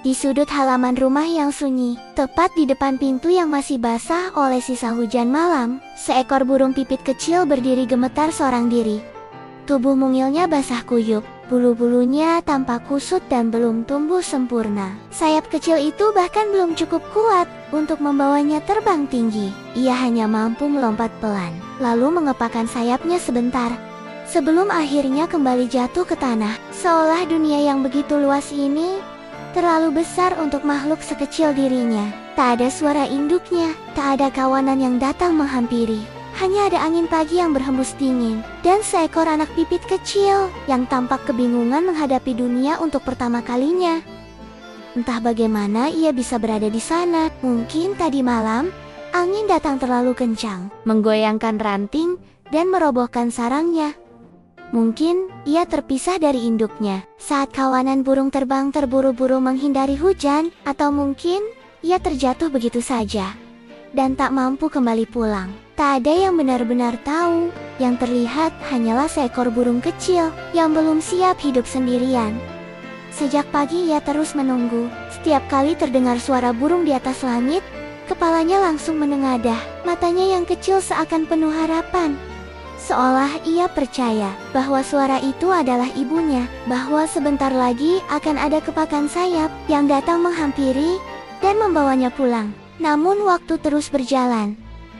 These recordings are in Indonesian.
Di sudut halaman rumah yang sunyi, tepat di depan pintu yang masih basah oleh sisa hujan malam, seekor burung pipit kecil berdiri gemetar seorang diri. Tubuh mungilnya basah kuyup, bulu-bulunya tampak kusut dan belum tumbuh sempurna. Sayap kecil itu bahkan belum cukup kuat untuk membawanya terbang tinggi. Ia hanya mampu melompat pelan, lalu mengepakkan sayapnya sebentar, sebelum akhirnya kembali jatuh ke tanah. Seolah dunia yang begitu luas ini terlalu besar untuk makhluk sekecil dirinya. Tak ada suara induknya, tak ada kawanan yang datang menghampiri. Hanya ada angin pagi yang berhembus dingin, dan seekor anak pipit kecil yang tampak kebingungan menghadapi dunia untuk pertama kalinya. Entah bagaimana ia bisa berada di sana. Mungkin tadi malam, angin datang terlalu kencang, menggoyangkan ranting dan merobohkan sarangnya. Mungkin ia terpisah dari induknya saat kawanan burung terbang terburu-buru menghindari hujan, atau mungkin ia terjatuh begitu saja dan tak mampu kembali pulang. Tak ada yang benar-benar tahu. Yang terlihat hanyalah seekor burung kecil yang belum siap hidup sendirian. Sejak pagi ia terus menunggu. Setiap kali terdengar suara burung di atas langit, kepalanya langsung menengadah. Matanya yang kecil seakan penuh harapan, seolah ia percaya bahwa suara itu adalah ibunya, bahwa sebentar lagi akan ada kepakan sayap yang datang menghampiri dan membawanya pulang. Namun waktu terus berjalan.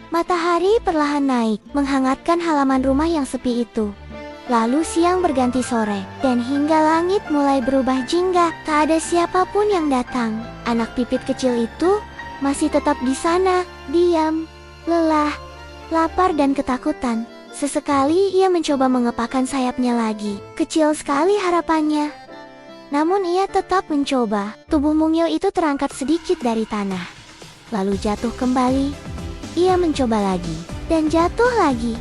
Matahari perlahan naik, menghangatkan halaman rumah yang sepi itu. Lalu siang berganti sore, dan hingga langit mulai berubah jingga, tak ada siapapun yang datang. Anak pipit kecil itu masih tetap di sana, diam, lelah, lapar dan ketakutan. Sesekali ia mencoba mengepakkan sayapnya lagi. Kecil sekali harapannya. Namun ia tetap mencoba. Tubuh mungil itu terangkat sedikit dari tanah, lalu jatuh kembali. Ia mencoba lagi, dan jatuh lagi.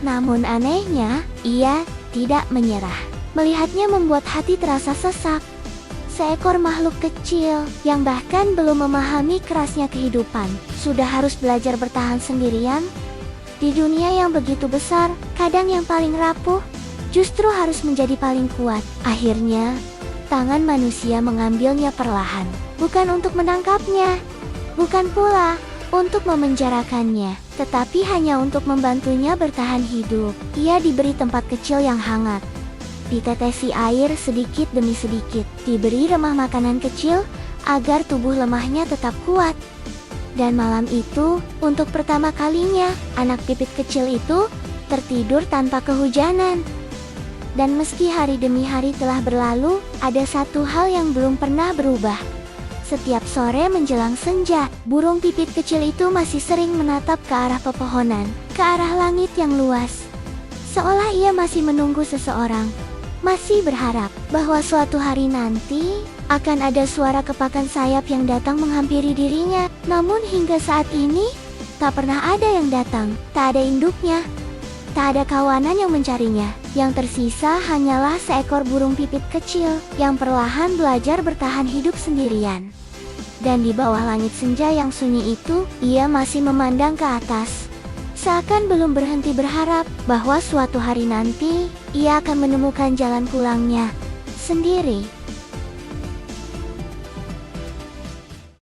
Namun anehnya, ia tidak menyerah. Melihatnya membuat hati terasa sesak. Seekor makhluk kecil, yang bahkan belum memahami kerasnya kehidupan, sudah harus belajar bertahan sendirian. Di dunia yang begitu besar, kadang yang paling rapuh justru harus menjadi paling kuat. Akhirnya, tangan manusia mengambilnya perlahan. Bukan untuk menangkapnya, bukan pula untuk memenjarakannya, tetapi hanya untuk membantunya bertahan hidup. Ia diberi tempat kecil yang hangat, ditetesi air sedikit demi sedikit, diberi remah makanan kecil agar tubuh lemahnya tetap kuat. Dan malam itu, untuk pertama kalinya, anak pipit kecil itu tertidur tanpa kehujanan. Dan meski hari demi hari telah berlalu, ada satu hal yang belum pernah berubah. Setiap sore menjelang senja, burung pipit kecil itu masih sering menatap ke arah pepohonan, ke arah langit yang luas. Seolah ia masih menunggu seseorang, masih berharap bahwa suatu hari nanti akan ada suara kepakan sayap yang datang menghampiri dirinya. Namun hingga saat ini, tak pernah ada yang datang. Tak ada induknya, tak ada kawanan yang mencarinya. Yang tersisa hanyalah seekor burung pipit kecil yang perlahan belajar bertahan hidup sendirian. Dan di bawah langit senja yang sunyi itu, ia masih memandang ke atas, seakan belum berhenti berharap bahwa suatu hari nanti ia akan menemukan jalan pulangnya sendiri.